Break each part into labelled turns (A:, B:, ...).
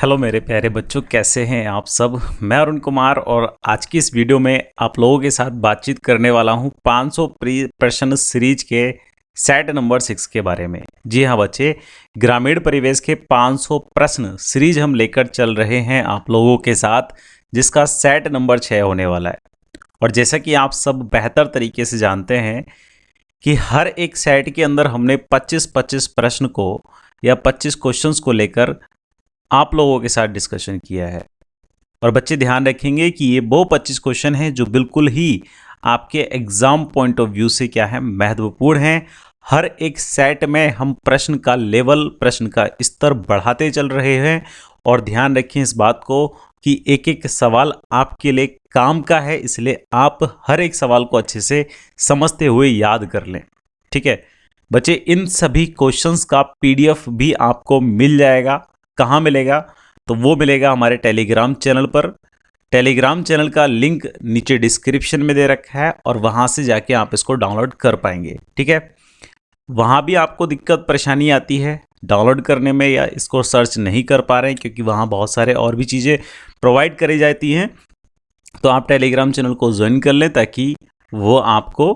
A: Hello मेरे प्यारे बच्चों, कैसे हैं आप सब। मैं अरुण कुमार और आज की इस वीडियो में आप लोगों के साथ बातचीत करने वाला हूं 500 प्रश्न सीरीज के सेट नंबर 6 के बारे में। जी हाँ बच्चे, ग्रामीण परिवेश के 500 प्रश्न सीरीज हम लेकर चल रहे हैं आप लोगों के साथ, जिसका सेट नंबर 6 होने वाला है। और जैसा कि आप सब बेहतर तरीके से जानते हैं कि हर एक सेट के अंदर हमने 25-25 प्रश्न को या 25 क्वेश्चंस को लेकर आप लोगों के साथ डिस्कशन किया है। और बच्चे ध्यान रखेंगे कि ये वो 25 क्वेश्चन हैं जो बिल्कुल ही आपके एग्जाम पॉइंट ऑफ व्यू से क्या है, महत्वपूर्ण हैं। हर एक सेट में हम प्रश्न का लेवल, प्रश्न का स्तर बढ़ाते चल रहे हैं। और ध्यान रखें इस बात को कि एक एक सवाल आपके लिए काम का है, इसलिए आप हर एक सवाल को अच्छे से समझते हुए याद कर लें। ठीक है बच्चे, इन सभी क्वेश्चंस का पीडीएफ भी आपको मिल जाएगा। कहाँ मिलेगा? तो वो मिलेगा हमारे टेलीग्राम चैनल पर। टेलीग्राम चैनल का लिंक नीचे डिस्क्रिप्शन में दे रखा है और वहाँ से जाके आप इसको डाउनलोड कर पाएंगे। ठीक है, वहाँ भी आपको दिक्कत परेशानी आती है डाउनलोड करने में या इसको सर्च नहीं कर पा रहे हैं क्योंकि वहाँ बहुत सारे और भी चीज़ें प्रोवाइड करी जाती हैं, तो आप टेलीग्राम चैनल को ज्वाइन कर लें ताकि वो आपको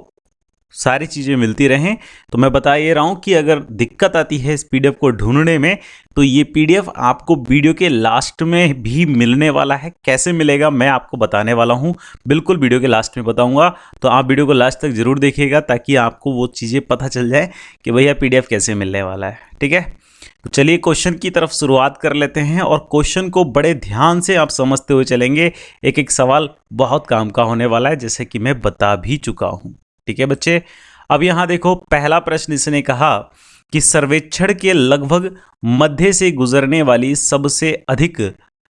A: सारी चीज़ें मिलती रहें। तो मैं बता ये रहा हूँ कि अगर दिक्कत आती है इस पीडीएफ को ढूंढने में, तो ये पीडीएफ आपको वीडियो के लास्ट में भी मिलने वाला है। कैसे मिलेगा मैं आपको बताने वाला हूँ, बिल्कुल वीडियो के लास्ट में बताऊँगा। तो आप वीडियो को लास्ट तक जरूर देखिएगा ताकि आपको वो चीज़ें पता चल जाए कि भैया पीडीएफ कैसे मिलने वाला है। ठीक है, तो चलिए क्वेश्चन की तरफ शुरुआत कर लेते हैं और क्वेश्चन को बड़े ध्यान से आप समझते हुए चलेंगे। एक एक सवाल बहुत काम का होने वाला है, जैसे कि मैं बता भी चुका हूँ। ठीक है बच्चे, अब यहाँ देखो, पहला प्रश्न इसने कहा कि सर्वेक्षण के लगभग मध्य से गुजरने वाली सबसे अधिक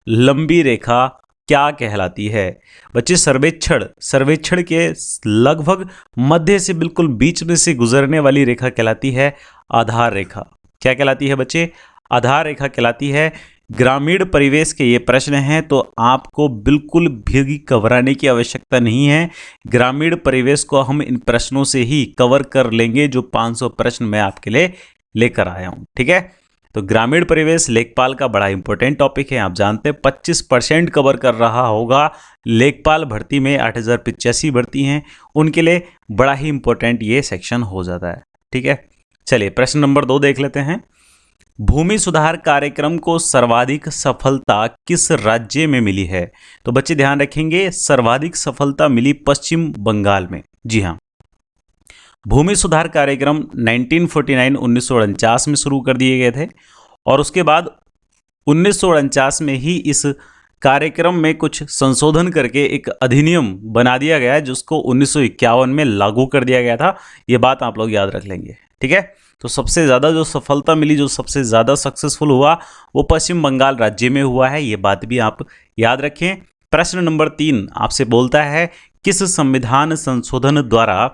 A: लंबी रेखा क्या कहलाती है? बच्चे, सर्वेक्षण के लगभग मध्य से बिल्कुल बीच में से गुजरने वाली रेखा कहलाती है आधार रेखा। क्या कहलाती है बच्चे? आधार रेखा कहलाती है। ग्रामीण परिवेश के ये प्रश्न हैं, तो आपको बिल्कुल भी घबराने की आवश्यकता नहीं है। ग्रामीण परिवेश को हम इन प्रश्नों से ही कवर कर लेंगे जो 500 प्रश्न मैं आपके लिए लेकर आया हूं। ठीक है, तो ग्रामीण परिवेश लेखपाल का बड़ा इंपॉर्टेंट टॉपिक है। आप जानते हैं 25% कवर कर रहा होगा। लेखपाल भर्ती में 8085 भर्ती हैं, उनके लिए बड़ा ही इंपॉर्टेंट ये सेक्शन हो जाता है। ठीक है, चलिए प्रश्न नंबर 2 देख लेते हैं। भूमि सुधार कार्यक्रम को सर्वाधिक सफलता किस राज्य में मिली है? तो बच्चे ध्यान रखेंगे, सर्वाधिक सफलता मिली पश्चिम बंगाल में। जी हाँ, भूमि सुधार कार्यक्रम 1949 में शुरू कर दिए गए थे और उसके बाद 1949 में ही इस कार्यक्रम में कुछ संशोधन करके एक अधिनियम बना दिया गया है, जिसको 1951 में लागू कर दिया गया था। ये बात आप लोग याद रख लेंगे। ठीक है, तो सबसे ज़्यादा जो सफलता मिली, जो सबसे ज़्यादा सक्सेसफुल हुआ, वो पश्चिम बंगाल राज्य में हुआ है। ये बात भी आप याद रखें। प्रश्न नंबर 3 आपसे बोलता है, किस संविधान संशोधन द्वारा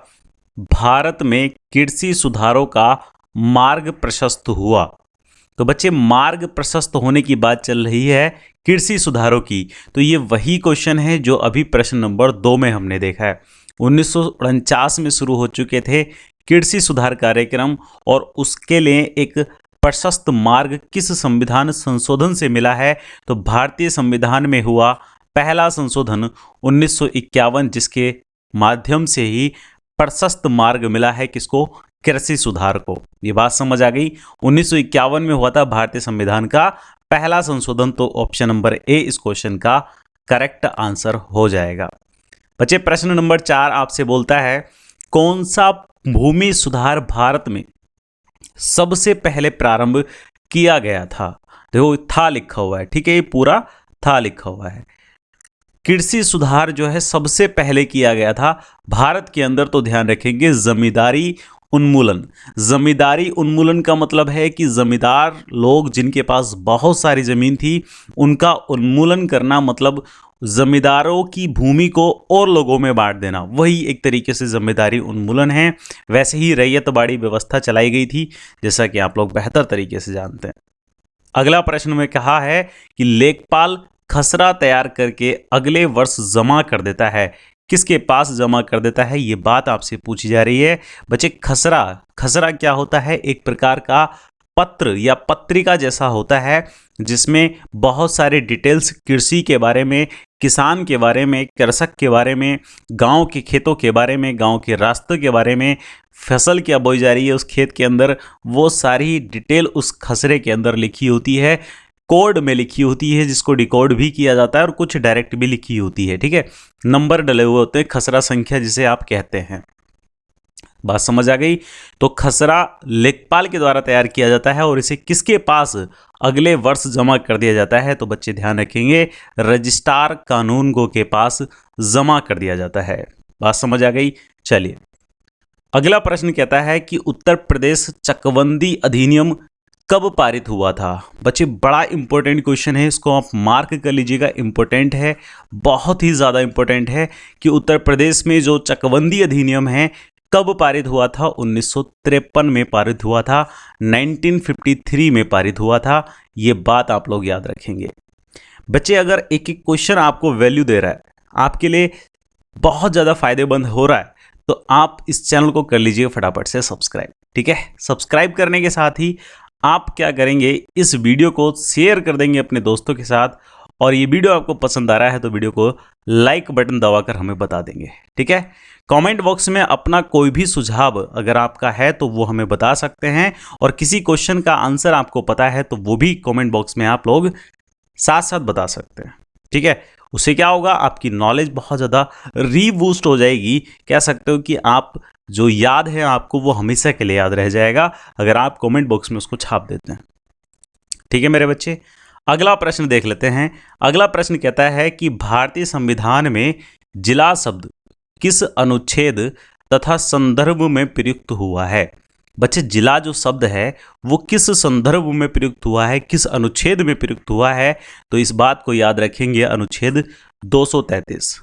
A: भारत में कृषि सुधारों का मार्ग प्रशस्त हुआ? तो बच्चे, मार्ग प्रशस्त होने की बात चल रही है कृषि सुधारों की, तो ये वही क्वेश्चन है जो अभी प्रश्न नंबर 2 में हमने देखा है। 1949 में शुरू हो चुके थे कृषि सुधार कार्यक्रम और उसके लिए एक प्रशस्त मार्ग किस संविधान संशोधन से मिला है? तो भारतीय संविधान में हुआ पहला संशोधन 1951, जिसके माध्यम से ही प्रशस्त मार्ग मिला है किसको? कृषि सुधार को। ये बात समझ आ गई। 1951 में हुआ था भारतीय संविधान का पहला संशोधन, तो ऑप्शन नंबर ए इस क्वेश्चन का करेक्ट आंसर हो जाएगा। बच्चे, प्रश्न नंबर 4 आपसे बोलता है, कौन सा भूमि सुधार भारत में सबसे पहले प्रारंभ किया गया था? देखो था लिखा हुआ है, ठीक है, ये पूरा था लिखा हुआ है। कृषि सुधार जो है सबसे पहले किया गया था भारत के अंदर, तो ध्यान रखेंगे जमींदारी उन्मूलन। जमींदारी उन्मूलन का मतलब है कि जमींदार लोग जिनके पास बहुत सारी जमीन थी, उनका उन्मूलन करना, मतलब जमींदारों की भूमि को और लोगों में बांट देना, वही एक तरीके से जमींदारी उन्मूलन है। वैसे ही रैयतबाड़ी व्यवस्था चलाई गई थी, जैसा कि आप लोग बेहतर तरीके से जानते हैं। अगला प्रश्न में कहा है कि लेखपाल खसरा तैयार करके अगले वर्ष जमा कर देता है, किसके पास जमा कर देता है? ये बात आपसे पूछी जा रही है। बच्चे, खसरा क्या होता है? एक प्रकार का पत्र या पत्रिका जैसा होता है, जिसमें बहुत सारे डिटेल्स कृषि के बारे में, किसान के बारे में, कृषक के बारे में, गांव के खेतों के बारे में, गांव के रास्तों के बारे में, फसल क्या बोई जा रही है उस खेत के अंदर, वो सारी डिटेल उस खसरे के अंदर लिखी होती है, कोड में लिखी होती है, जिसको डिकोड भी किया जाता है और कुछ डायरेक्ट भी लिखी होती है। ठीक है, नंबर डले हुए होते हैं, खसरा संख्या जिसे आप कहते हैं। बात समझ आ गई? तो खसरा लेखपाल के द्वारा तैयार किया जाता है और इसे किसके पास अगले वर्ष जमा कर दिया जाता है? तो बच्चे ध्यान रखेंगे, रजिस्ट्रार कानूनगो के पास जमा कर दिया जाता है। बात समझ आ गई? चलिए अगला प्रश्न कहता है कि उत्तर प्रदेश चकबंदी अधिनियम कब पारित हुआ था? बच्चे बड़ा इंपॉर्टेंट क्वेश्चन है, इसको आप मार्क कर लीजिएगा, इंपॉर्टेंट है, बहुत ही ज़्यादा इंपॉर्टेंट है कि उत्तर प्रदेश में जो चकबंदी अधिनियम है कब पारित हुआ था? 1953 में पारित हुआ था, 1953 में पारित हुआ था। ये बात आप लोग याद रखेंगे। बच्चे अगर एक एक क्वेश्चन आपको वैल्यू दे रहा है, आपके लिए बहुत ज़्यादा फायदेमंद हो रहा है, तो आप इस चैनल को कर लीजिए फटाफट से सब्सक्राइब। ठीक है, सब्सक्राइब करने के साथ ही आप क्या करेंगे, इस वीडियो को शेयर कर देंगे अपने दोस्तों के साथ, और ये वीडियो आपको पसंद आ रहा है तो वीडियो को लाइक बटन दबाकर हमें बता देंगे। ठीक है, कमेंट बॉक्स में अपना कोई भी सुझाव अगर आपका है तो वो हमें बता सकते हैं, और किसी क्वेश्चन का आंसर आपको पता है तो वो भी कमेंट बॉक्स में आप लोग साथ साथ बता सकते हैं। ठीक है, उससे क्या होगा, आपकी नॉलेज बहुत ज़्यादा रीबूस्ट हो जाएगी। कह सकते हो कि आप जो याद है आपको वो हमेशा के लिए याद रह जाएगा अगर आप कमेंट बॉक्स में उसको छाप देते हैं। ठीक है मेरे बच्चे, अगला प्रश्न देख लेते हैं। अगला प्रश्न कहता है कि भारतीय संविधान में जिला शब्द किस अनुच्छेद तथा संदर्भ में प्रयुक्त हुआ है? बच्चे जिला जो शब्द है वो किस संदर्भ में प्रयुक्त हुआ है, किस अनुच्छेद में प्रयुक्त हुआ है? तो इस बात को याद रखेंगे, अनुच्छेद 233।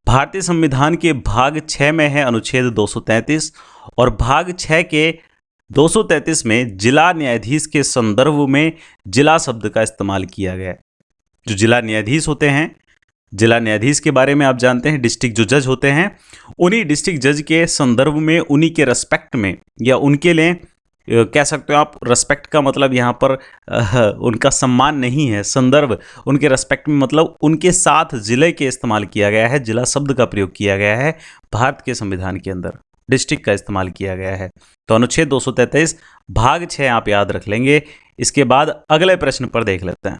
A: भारतीय संविधान के भाग 6 में है अनुच्छेद 233, और भाग 6 के 233 में जिला न्यायाधीश के संदर्भ में जिला शब्द का इस्तेमाल किया गया है। जो जिला न्यायाधीश होते हैं, जिला न्यायाधीश के बारे में आप जानते हैं, डिस्ट्रिक्ट जो जज होते हैं, उन्हीं डिस्ट्रिक्ट जज के संदर्भ में, उन्हीं के रेस्पेक्ट में, या उनके लिए कह सकते हो आप, रेस्पेक्ट का मतलब यहाँ पर उनका सम्मान नहीं है, संदर्भ, उनके रेस्पेक्ट में मतलब उनके साथ जिले के इस्तेमाल किया गया है, जिला शब्द का प्रयोग किया गया है भारत के संविधान के अंदर, डिस्ट्रिक्ट का इस्तेमाल किया गया है। तो अनुच्छेद 233 भाग 6 आप याद रख लेंगे। इसके बाद अगले प्रश्न पर देख लेते हैं।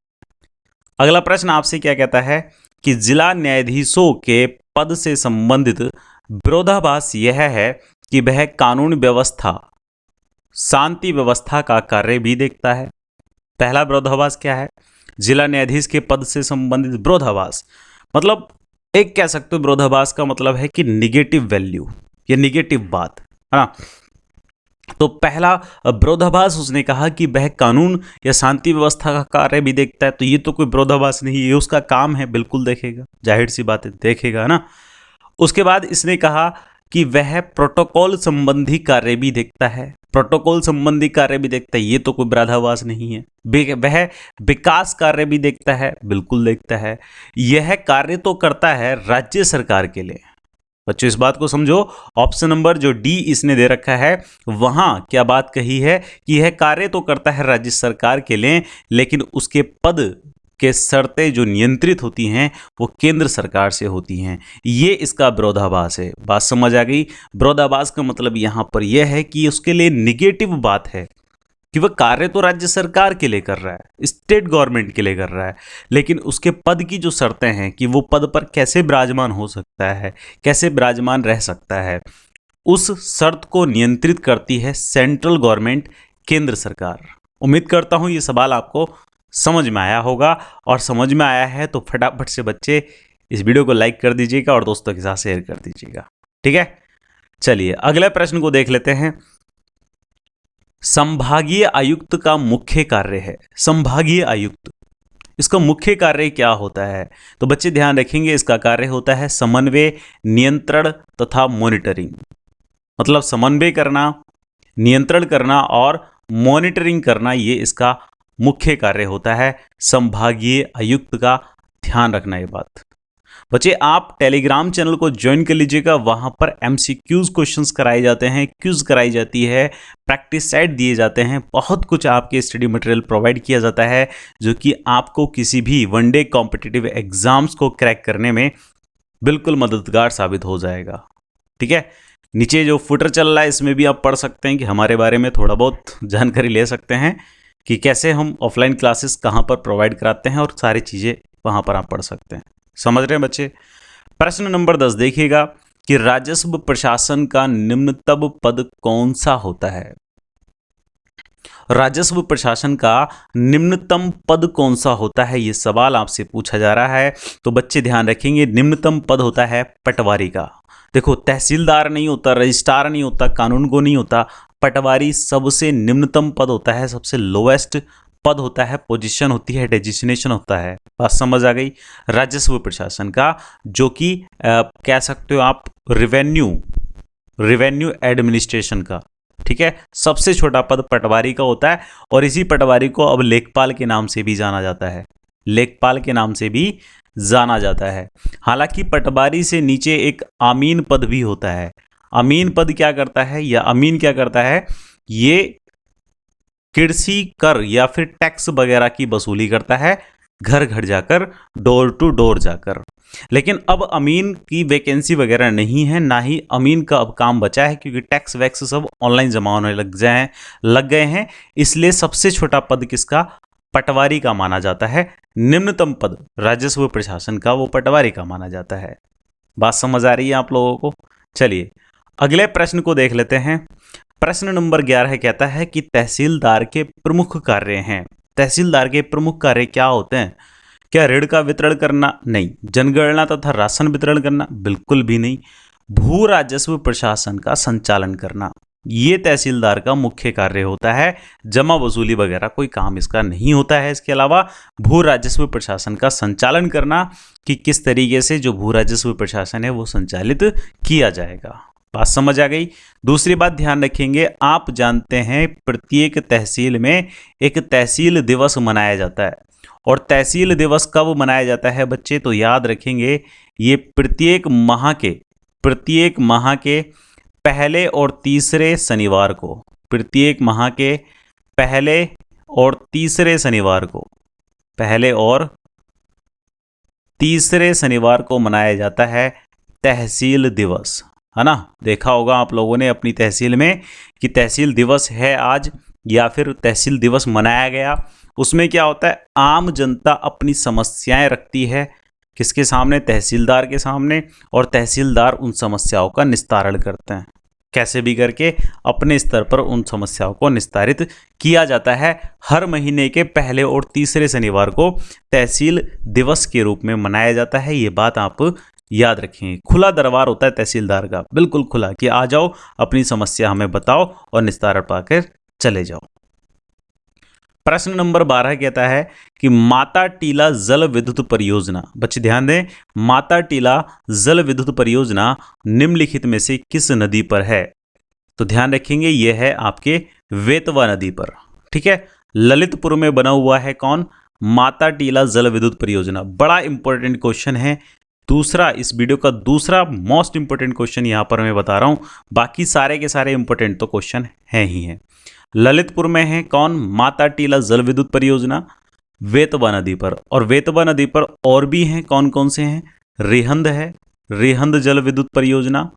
A: अगला प्रश्न आपसे क्या कहता है कि जिला न्यायाधीशों के पद से संबंधित विरोधाभास यह है कि वह कानून व्यवस्था, शांति व्यवस्था का कार्य भी देखता है। पहला विरोधाभास क्या है? जिला न्यायाधीश के पद से संबंधित विरोधाभास, मतलब एक कह सकते हो विरोधाभास का मतलब है कि निगेटिव वैल्यू या निगेटिव बात, है ना। तो पहला विरोधाभास उसने कहा कि वह कानून या शांति व्यवस्था का कार्य भी देखता है, तो ये तो कोई विरोधाभास नहीं, ये उसका काम है, बिल्कुल देखेगा, जाहिर सी बात है, देखेगा, है ना। उसके बाद इसने कहा कि वह प्रोटोकॉल संबंधी कार्य भी देखता है, प्रोटोकॉल संबंधी कार्य भी देखता है, ये तो कोई विरोधाभास नहीं है। वह विकास कार्य भी देखता है, बिल्कुल देखता है। यह कार्य तो करता है राज्य सरकार के लिए। बच्चों इस बात को समझो, ऑप्शन नंबर जो डी इसने दे रखा है, वहां क्या बात कही है कि यह कार्य तो करता है राज्य सरकार के लिए, लेकिन उसके पद के शर्तें जो नियंत्रित होती हैं वो केंद्र सरकार से होती हैं। ये इसका विरोधाभास है। बात समझ आ गई? विरोधाभास का मतलब यहां पर यह है कि उसके लिए निगेटिव बात है कि वह कार्य तो राज्य सरकार के लिए कर रहा है, स्टेट गवर्नमेंट के लिए कर रहा है, लेकिन उसके पद की जो शर्तें हैं कि वो पद पर कैसे विराजमान हो सकता है, कैसे विराजमान रह सकता है, उस शर्त को नियंत्रित करती है सेंट्रल गवर्नमेंट, केंद्र सरकार। उम्मीद करता हूं ये सवाल आपको समझ में आया होगा, और समझ में आया है तो फटाफट से बच्चे इस वीडियो को लाइक कर दीजिएगा और दोस्तों के साथ शेयर कर दीजिएगा। ठीक है, चलिए अगले प्रश्न को देख लेते हैं। संभागीय आयुक्त का मुख्य कार्य है, संभागीय आयुक्त, इसका मुख्य कार्य क्या होता है? तो बच्चे ध्यान रखेंगे, इसका कार्य होता है समन्वय, नियंत्रण तथा मॉनिटरिंग। मतलब समन्वय करना, नियंत्रण करना और मॉनिटरिंग करना, ये इसका मुख्य कार्य होता है संभागीय आयुक्त का। ध्यान रखना ये बात। बच्चे आप टेलीग्राम चैनल को ज्वाइन कर लीजिएगा, वहां पर MCQs क्वेश्चंस कराए जाते हैं, क्यूज कराई जाती है, प्रैक्टिस सेट दिए जाते हैं, बहुत कुछ आपके स्टडी मटेरियल प्रोवाइड किया जाता है जो कि आपको किसी भी वनडे कॉम्पिटिटिव एग्जाम्स को क्रैक करने में बिल्कुल मददगार साबित हो जाएगा। ठीक है, नीचे जो फुटर चल रहा है इसमें भी आप पढ़ सकते हैं कि हमारे बारे में थोड़ा बहुत जानकारी ले सकते हैं कि कैसे हम ऑफलाइन क्लासेस कहाँ पर प्रोवाइड कराते हैं और सारी चीज़ें वहाँ पर आप पढ़ सकते हैं। समझ रहे हैं बच्चे। प्रश्न नंबर 10 देखिएगा कि राजस्व प्रशासन का निम्नतम पद कौन सा होता है। राजस्व प्रशासन का निम्नतम पद कौन सा होता है, ये सवाल आपसे पूछा जा रहा है। तो बच्चे ध्यान रखेंगे, निम्नतम पद होता है पटवारी का। देखो, तहसीलदार नहीं होता, रजिस्ट्रार नहीं होता, कानूनगो नहीं होता, पटवारी सबसे निम्नतम पद होता है, सबसे लोएस्ट पद होता है, पोजीशन होती है, डेजिग्नेशन होता है। बात समझ आ गई। राजस्व प्रशासन का, जो कि कह सकते हो आप रेवेन्यू एडमिनिस्ट्रेशन का। ठीक है, सबसे छोटा पद पटवारी का होता है और इसी पटवारी को अब लेखपाल के नाम से भी जाना जाता है, लेखपाल के नाम से भी जाना जाता है। हालांकि पटवारी से नीचे एक अमीन पद भी होता है। अमीन पद क्या करता है, या अमीन क्या करता है, ये कृषि कर या फिर टैक्स वगैरह की वसूली करता है, घर घर जाकर, डोर टू डोर जाकर। लेकिन अब अमीन की वैकेंसी वगैरह नहीं है, ना ही अमीन का अब काम बचा है, क्योंकि टैक्स वैक्स सब ऑनलाइन जमा होने लग गए हैं। इसलिए सबसे छोटा पद किसका, पटवारी का माना जाता है। निम्नतम पद राजस्व प्रशासन का वो पटवारी का माना जाता है। बात समझ आ रही है आप लोगों को। चलिए अगले प्रश्न को देख लेते हैं। प्रश्न नंबर 11 कहता है कि तहसीलदार के प्रमुख कार्य हैं। तहसीलदार के प्रमुख कार्य क्या होते हैं? क्या ऋण का वितरण करना? नहीं। जनगणना तथा राशन वितरण करना? बिल्कुल भी नहीं। भू राजस्व प्रशासन का संचालन करना, ये तहसीलदार का मुख्य कार्य होता है। जमा वसूली वगैरह कोई काम इसका नहीं होता है। इसके अलावा भू राजस्व प्रशासन का संचालन करना, कि किस तरीके से जो भू राजस्व प्रशासन है वो संचालित किया जाएगा। बात समझ आ गई। दूसरी बात ध्यान रखेंगे, आप जानते हैं प्रत्येक तहसील में एक तहसील दिवस मनाया जाता है। और तहसील दिवस कब मनाया जाता है बच्चे? तो याद रखेंगे, ये प्रत्येक माह के पहले और तीसरे शनिवार को, प्रत्येक माह के पहले और तीसरे शनिवार को, पहले और तीसरे शनिवार को मनाया जाता है तहसील दिवस, है ना। देखा होगा आप लोगों ने अपनी तहसील में कि तहसील दिवस है आज, या फिर तहसील दिवस मनाया गया। उसमें क्या होता है, आम जनता अपनी समस्याएं रखती है किसके सामने? तहसीलदार के सामने, और तहसीलदार उन समस्याओं का निस्तारण करते हैं। कैसे भी करके अपने स्तर पर उन समस्याओं को निस्तारित किया जाता है। हर महीने के पहले और तीसरे शनिवार को तहसील दिवस के रूप में मनाया जाता है। ये बात आप याद रखें। खुला दरबार होता है तहसीलदार का, बिल्कुल खुला, कि आ जाओ, अपनी समस्या हमें बताओ और निस्तारण पाकर चले जाओ। प्रश्न नंबर 12 कहता है कि माता टीला जल विद्युत परियोजना, बच्चे ध्यान दें, माता टीला जल विद्युत परियोजना निम्नलिखित में से किस नदी पर है? तो ध्यान रखेंगे, यह है आपके वेतवा नदी पर। ठीक है, ललितपुर में बना हुआ है कौन? माता टीला जल विद्युत परियोजना। बड़ा इंपॉर्टेंट क्वेश्चन है। दूसरा, इस वीडियो का दूसरा मोस्ट इंपॉर्टेंट क्वेश्चन यहां पर मैं बता रहा हूं, बाकी सारे के सारे इंपॉर्टेंट तो क्वेश्चन है ही हैं। ललितपुर में है कौन? माता टीला जल विद्युत परियोजना, वेतवा नदी पर। और वेतवा नदी पर और भी हैं, कौन कौन से हैं? रेहंद है, रेहंद जल विद्युत परियोजना,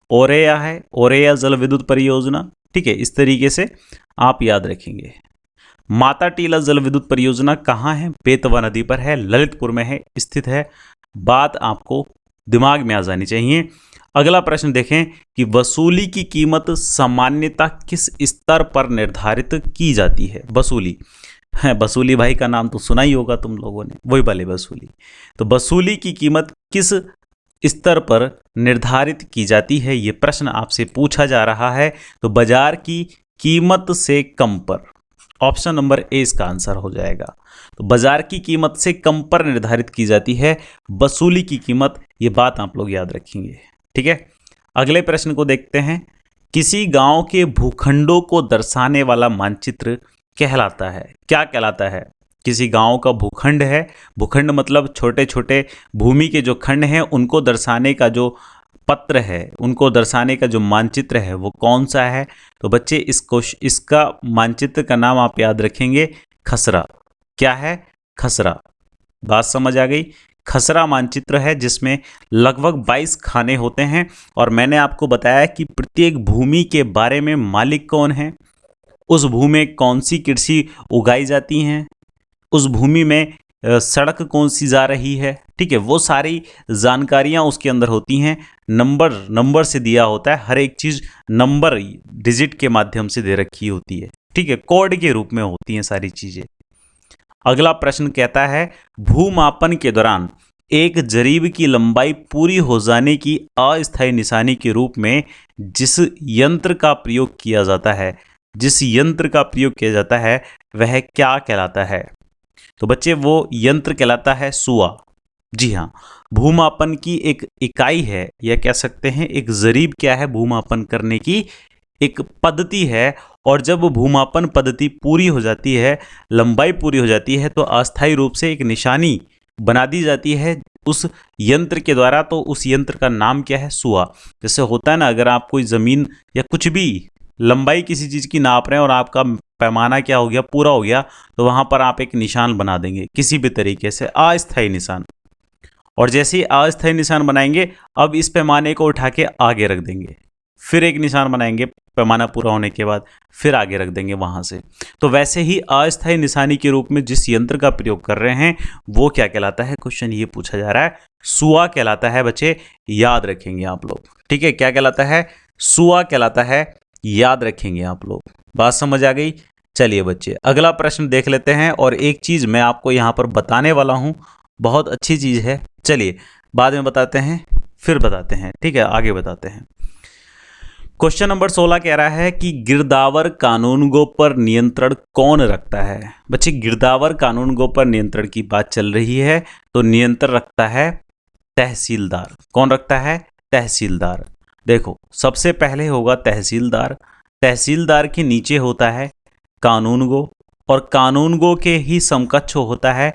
A: ओरेया है, ओरेया जल विद्युत परियोजना। ठीक है, इस तरीके से आप याद रखेंगे। माता टीला जल विद्युत परियोजना कहाँ है? वेतवा नदी पर है, ललितपुर में है, स्थित है। बात आपको दिमाग में आ जानी चाहिए। अगला प्रश्न देखें कि वसूली की कीमत सामान्यतः किस स्तर पर निर्धारित की जाती है? वसूली है, वसूली भाई का नाम तो सुना ही होगा तुम लोगों ने, वही वाले वसूली। तो वसूली की कीमत किस स्तर पर निर्धारित की जाती है, ये प्रश्न आपसे पूछा जा रहा है। तो बाजार की कीमत से कम पर, ऑप्शन नंबर ए इसका आंसर हो जाएगा। तो बाजार की कीमत से कम पर निर्धारित की जाती है वसूली की कीमत, ये बात आप लोग याद रखेंगे। ठीक है, अगले प्रश्न को देखते हैं। किसी गांव के भूखंडों को दर्शाने वाला मानचित्र कहलाता है, क्या कहलाता है? किसी गांव का भूखंड है, भूखंड मतलब छोटे छोटे भूमि के जो खंड हैं उनको दर्शाने का जो पत्र है, उनको दर्शाने का जो मानचित्र है वो कौन सा है? तो बच्चे इसका मानचित्र का नाम आप याद रखेंगे खसरा। क्या है? खसरा। बात समझ आ गई? खसरा मानचित्र है जिसमें लगभग 22 खाने होते हैं और मैंने आपको बताया कि प्रत्येक भूमि के बारे में मालिक कौन है, उस भूमि में कौन सी कृषि उगाई जाती हैं, उस भूमि में सड़क कौन सी जा रही है, ठीक है, वो सारी जानकारियां उसके अंदर होती हैं। नंबर से दिया होता है, हर एक चीज़ नंबर डिजिट के माध्यम से दे रखी होती है, ठीक है, कोड के रूप में होती हैं सारी चीज़ें। अगला प्रश्न कहता है भूमापन के दौरान एक जरीब की लंबाई पूरी हो जाने की अस्थायी निशानी के रूप में जिस यंत्र का प्रयोग किया जाता है, जिस यंत्र का प्रयोग किया जाता है वह क्या कहलाता है? तो बच्चे वो यंत्र कहलाता है सुआ। जी हाँ, भूमापन की एक इकाई है या कह सकते हैं एक जरीब क्या है? भूमापन करने की एक पद्धति है। और जब भूमापन पद्धति पूरी हो जाती है, लंबाई पूरी हो जाती है, तो अस्थायी रूप से एक निशानी बना दी जाती है उस यंत्र के द्वारा। तो उस यंत्र का नाम क्या है? सुआ। जैसे होता है ना, अगर आप कोई ज़मीन या कुछ भी लंबाई किसी चीज़ की नाप रहे हैं और आपका पैमाना क्या हो गया, पूरा हो गया, तो वहाँ पर आप एक निशान बना देंगे किसी भी तरीके से, अस्थायी निशान। और जैसे ही अस्थायी निशान बनाएंगे, अब इस पैमाने को उठा के आगे रख देंगे, फिर एक निशान बनाएंगे पैमाना पूरा होने के बाद, फिर आगे रख देंगे वहाँ से। तो वैसे ही अस्थायी निशानी के रूप में जिस यंत्र का प्रयोग कर रहे हैं वो क्या कहलाता है? क्वेश्चन ये पूछा जा रहा है, सुआ कहलाता है। बच्चे याद रखेंगे आप लोग, ठीक है, क्या कहलाता है? सुआ कहलाता है, याद रखेंगे आप लोग। बात समझ आ गई? चलिए बच्चे अगला प्रश्न देख लेते हैं। और एक चीज़ मैं आपको यहाँ पर बताने वाला हूँ, बहुत अच्छी चीज़ है, चलिए बाद में बताते हैं, फिर बताते हैं, ठीक है, आगे बताते हैं। क्वेश्चन नंबर 16 कह रहा है कि गिरदावर कानूनगो पर नियंत्रण कौन रखता है? बच्चे गिरदावर कानूनगो पर नियंत्रण की बात चल रही है, तो नियंत्रण रखता है तहसीलदार। कौन रखता है? तहसीलदार। देखो सबसे पहले होगा तहसीलदार, तहसीलदार के नीचे होता है कानूनगो, और कानूनगो के ही समकक्ष होता है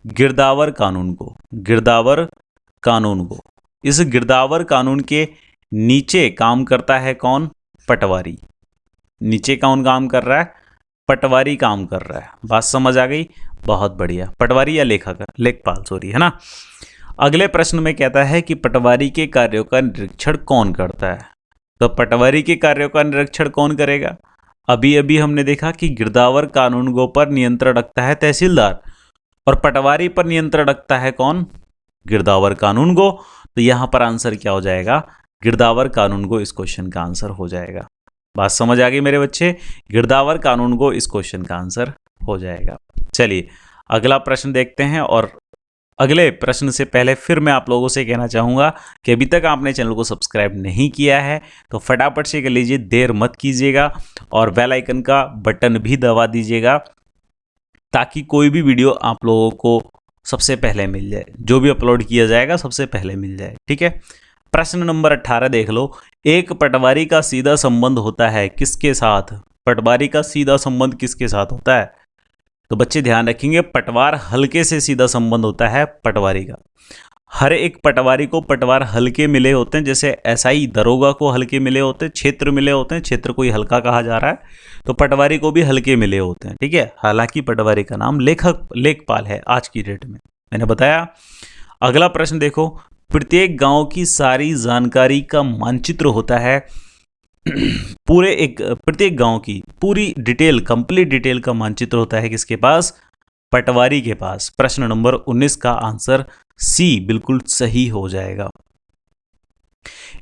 A: गिरदावर कानूनगो। गिरदावर कानूनगो। इस गिरदावर कानून के नीचे काम करता है कौन? पटवारी। नीचे कौन काम कर रहा है? पटवारी काम कर रहा है। बात समझ आ गई? बहुत बढ़िया। पटवारी या लेखपाल सॉरी, है ना। अगले प्रश्न में कहता है कि पटवारी के कार्यों का निरीक्षण कौन करता है? तो पटवारी के कार्यों का निरीक्षण कौन करेगा? अभी अभी हमने देखा कि गिरदावर कानूनगो पर नियंत्रण रखता है तहसीलदार, और पटवारी पर नियंत्रण रखता है कौन? गिरदावर कानूनगो। तो यहाँ पर आंसर क्या हो जाएगा? गिरदावर कानूनगो इस क्वेश्चन का आंसर हो जाएगा। बात समझ आ गई मेरे बच्चे? गिरदावर कानूनगो इस क्वेश्चन का आंसर हो जाएगा। चलिए अगला प्रश्न देखते हैं। और अगले प्रश्न से पहले फिर मैं आप लोगों से कहना चाहूँगा कि अभी तक आपने चैनल को सब्सक्राइब नहीं किया है तो फटाफट से कर लीजिए, देर मत कीजिएगा, और बेल आइकन का बटन भी दबा दीजिएगा ताकि कोई भी वीडियो आप लोगों को सबसे पहले मिल जाए, जो भी अपलोड किया जाएगा सबसे पहले मिल जाए, ठीक है। प्रश्न नंबर 18 देख लो। एक पटवारी का सीधा संबंध होता है किसके साथ? पटवारी का सीधा संबंध किसके साथ होता है? तो बच्चे ध्यान रखेंगे, पटवार हल्के से सीधा संबंध होता है पटवारी का। हर एक पटवारी को पटवार हल्के मिले होते हैं, जैसे एसआई दरोगा को हल्के मिले होते हैं, क्षेत्र मिले होते हैं, क्षेत्र को ही हल्का कहा जा रहा है, तो पटवारी को भी हल्के मिले होते हैं, ठीक है। हालांकि पटवारी का नाम लेखपाल है आज की डेट में, मैंने बताया। अगला प्रश्न देखो। प्रत्येक गांव की सारी जानकारी का मानचित्र होता है प्रत्येक गांव की पूरी डिटेल, कंप्लीट डिटेल का मानचित्र होता है किसके पास? पटवारी के पास। प्रश्न नंबर 19 का आंसर सी बिल्कुल सही हो जाएगा।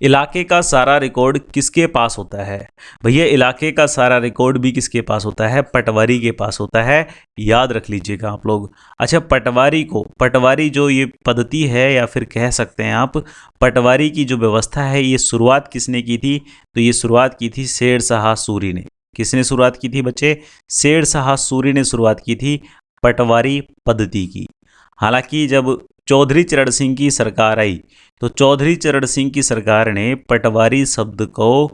A: इलाके का सारा रिकॉर्ड किसके पास होता है? भैया इलाके का सारा रिकॉर्ड भी किसके पास होता है? पटवारी के पास होता है, याद रख लीजिएगा आप लोग। अच्छा, पटवारी जो ये पद्धति है, या फिर कह सकते हैं आप पटवारी की जो व्यवस्था है, ये शुरुआत किसने की थी? तो ये शुरुआत की थी शेरशाह सूरी ने। किसने शुरुआत की थी बच्चे? शेरशाह सूरी ने शुरुआत की थी पटवारी पद्धति की। हालांकि जब चौधरी चरण सिंह की सरकार आई तो चौधरी चरण सिंह की सरकार ने पटवारी शब्द को,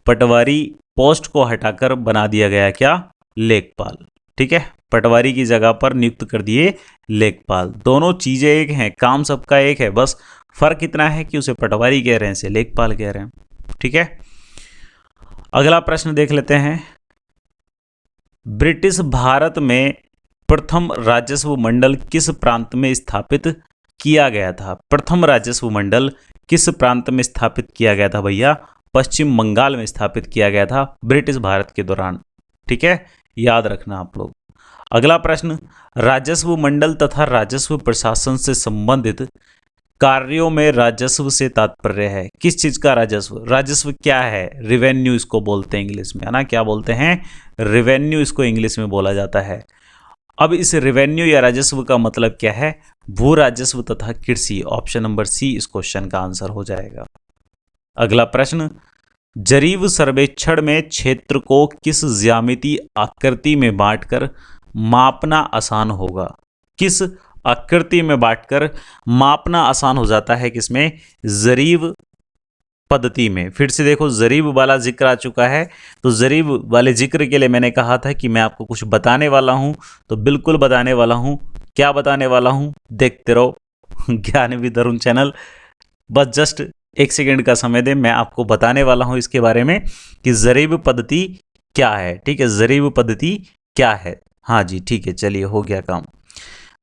A: पटवारी पोस्ट को हटाकर बना दिया गया क्या? लेखपाल। ठीक है, पटवारी की जगह पर नियुक्त कर दिए लेखपाल। दोनों चीजें एक हैं, काम सबका एक है, बस फर्क इतना है कि उसे पटवारी कह रहे हैं, इसे लेखपाल कह रहे हैं। ठीक है, अगला प्रश्न देख लेते हैं। ब्रिटिश भारत में प्रथम राजस्व मंडल किस प्रांत में स्थापित किया गया था? प्रथम राजस्व मंडल किस प्रांत में स्थापित किया गया था भैया? पश्चिम बंगाल में स्थापित किया गया था ब्रिटिश भारत के दौरान। ठीक है, याद रखना आप लोग। अगला प्रश्न, राजस्व मंडल तथा राजस्व प्रशासन से संबंधित कार्यों में राजस्व से तात्पर्य है? किस चीज का राजस्व? राजस्व क्या है? रिवेन्यू इसको बोलते हैं इंग्लिश में, है ना। क्या बोलते हैं? रिवेन्यू इसको इंग्लिश में बोला जाता है। अब इस रिवेन्यू या राजस्व का मतलब क्या है? भू राजस्व तथा कृषि। ऑप्शन नंबर सी इस क्वेश्चन का आंसर हो जाएगा। अगला प्रश्न, जरीब सर्वेक्षण में क्षेत्र को किस ज्यामितीय आकृति में बांटकर मापना आसान होगा? किस आकृति में बांटकर मापना आसान हो जाता है? किसमें? जरीब पद्धति में। फिर से देखो, जरीब वाला जिक्र आ चुका है, तो जरीब वाले जिक्र के लिए मैंने कहा था कि मैं आपको कुछ बताने वाला हूं, तो बिल्कुल बताने वाला हूं। क्या बताने वाला हूं? देखते रहो ज्ञानवी तरुण चैनल। बस जस्ट एक सेकंड का समय दे, मैं आपको बताने वाला हूं इसके बारे में कि जरीब पद्धति क्या है। ठीक है, जरीब पद्धति क्या है। हाँ जी, ठीक है, चलिए हो गया काम।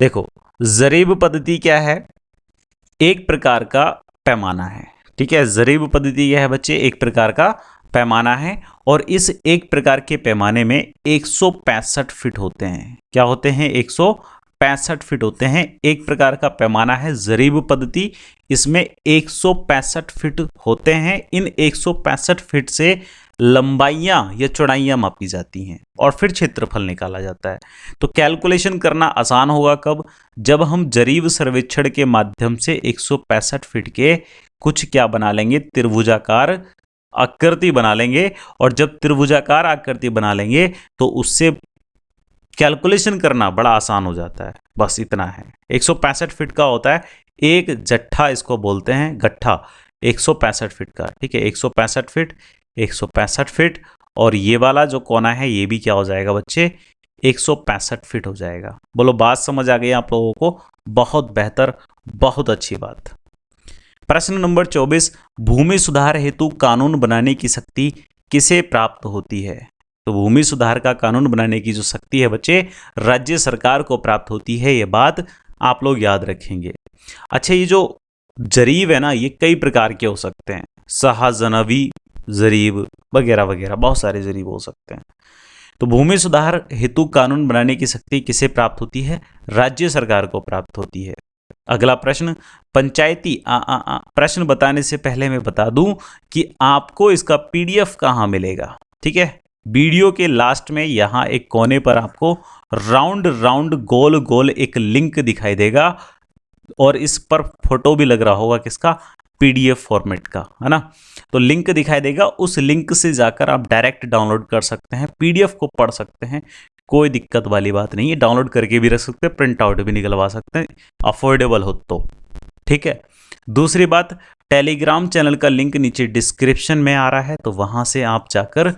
A: देखो, जरीब पद्धति क्या है? एक प्रकार का पैमाना है। ठीक है, जरीब पद्धति क्या है बच्चे? एक प्रकार का पैमाना है, और इस एक प्रकार के पैमाने में 165 फीट होते हैं। क्या होते हैं? 165 फीट होते हैं। एक प्रकार का पैमाना है जरीब पद्धति, इसमें 165 फीट होते हैं। इन 165 फीट से लंबाइयां या चौड़ाइयां मापी जाती हैं और फिर क्षेत्रफल निकाला जाता है। तो कैलकुलेशन करना आसान होगा कब? जब हम जरीब सर्वेक्षण के माध्यम से 165 फीट के कुछ क्या बना लेंगे? त्रिभुजाकार आकृति बना लेंगे, और जब त्रिभुजाकार आकृति बना लेंगे तो उससे कैलकुलेशन करना बड़ा आसान हो जाता है। बस इतना है। 165 फीट का होता है एक जट्ठा, इसको बोलते हैं गट्ठा, 165 फीट का। ठीक है, 165 फीट, 165 फीट, और ये वाला जो कोना है ये भी क्या हो जाएगा बच्चे? 165 फीट हो जाएगा। बोलो, बात समझ आ गई आप लोगों को? बहुत बेहतर, बहुत अच्छी बात। प्रश्न नंबर 24, भूमि सुधार हेतु कानून बनाने की शक्ति किसे प्राप्त होती है? तो भूमि सुधार का कानून बनाने की जो शक्ति है बच्चे, राज्य सरकार को प्राप्त होती है। ये बात आप लोग याद रखेंगे। अच्छा, ये जो जरीब है ना, ये कई प्रकार के हो सकते हैं, शाहजनवी जरीब वगैरह वगैरह, बहुत सारे जरीब हो सकते हैं। तो भूमि सुधार हेतु कानून बनाने की शक्ति किसे प्राप्त होती है? राज्य सरकार को प्राप्त होती है। अगला प्रश्न, पंचायती प्रश्न बताने से पहले मैं बता दूं कि आपको इसका पीडीएफ कहाँ मिलेगा। ठीक है, वीडियो के लास्ट में यहाँ एक कोने पर आपको राउंड राउंड गोल गोल एक लिंक दिखाई देगा, और इस पर फोटो भी लग रहा होगा किसका? पीडीएफ फॉर्मेट का, है ना। तो लिंक दिखाई देगा, उस लिंक से जाकर आप डायरेक्ट डाउनलोड कर सकते हैं, पीडीएफ को पढ़ सकते हैं। कोई दिक्कत वाली बात नहीं है, डाउनलोड करके भी रख सकते हैं, प्रिंट आउट भी निकलवा सकते हैं, अफोर्डेबल हो तो। ठीक है, दूसरी बात, टेलीग्राम चैनल का लिंक नीचे डिस्क्रिप्शन में आ रहा है, तो वहां से आप जाकर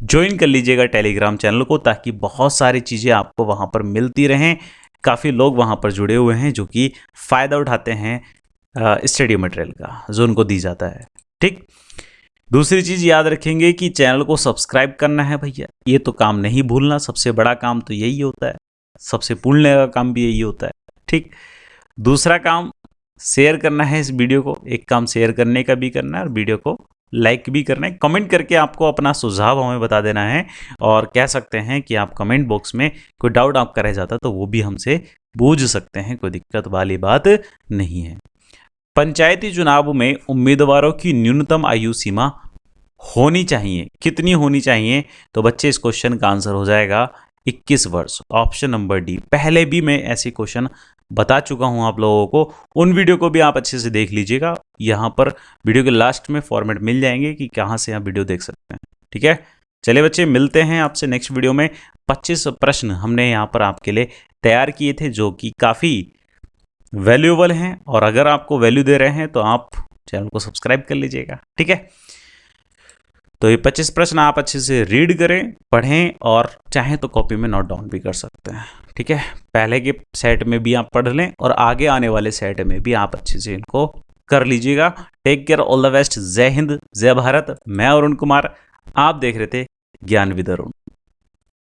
A: ज्वाइन कर लीजिएगा टेलीग्राम चैनल को, ताकि बहुत सारी चीज़ें आपको वहां पर मिलती रहें। काफ़ी लोग वहां पर जुड़े हुए हैं जो कि फ़ायदा उठाते हैं स्टडी मटेरियल का जो उनको दी जाता है। ठीक, दूसरी चीज़ याद रखेंगे कि चैनल को सब्सक्राइब करना है भैया, ये तो काम नहीं भूलना। सबसे बड़ा काम तो यही होता है, सबसे भूलने का काम भी यही होता है। ठीक, दूसरा काम शेयर करना है इस वीडियो को। एक काम शेयर करने का भी करना है, और वीडियो को लाइक भी करना है। कमेंट करके आपको अपना सुझाव हमें बता देना है, और कह सकते हैं कि आप कमेंट बॉक्स में कोई डाउट आपका रह जाता तो वो भी हमसे पूछ सकते हैं, कोई दिक्कत वाली बात नहीं है। पंचायती चुनाव में उम्मीदवारों की न्यूनतम आयु सीमा होनी चाहिए, कितनी होनी चाहिए? तो बच्चे इस क्वेश्चन का आंसर हो जाएगा 21 वर्ष। Option number D. पहले भी मैं ऐसे क्वेश्चन बता चुका हूं आप लोगों को, उन वीडियो को भी आप अच्छे से देख लीजिएगा। यहाँ पर वीडियो के लास्ट में फॉर्मेट मिल जाएंगे कि कहाँ से आप वीडियो देख सकते हैं। ठीक है, चलिए बच्चे, मिलते हैं आपसे नेक्स्ट वीडियो में। 25 प्रश्न हमने यहाँ पर आपके लिए तैयार किए थे जो कि काफ़ी वैल्यूएबल हैं, और अगर आपको वैल्यू दे रहे हैं तो आप चैनल को सब्सक्राइब कर लीजिएगा। ठीक है, तो ये 25 प्रश्न आप अच्छे से रीड करें, पढ़ें और चाहें तो कॉपी में नोट डाउन भी कर सकते हैं। ठीक है, पहले के सेट में भी आप पढ़ लें और आगे आने वाले सेट में भी आप अच्छे से इनको कर लीजिएगा। Take care, all the best, जय हिंद, जय भारत। मैं अरुण कुमार, आप देख रहे थे ज्ञान विद अरुण।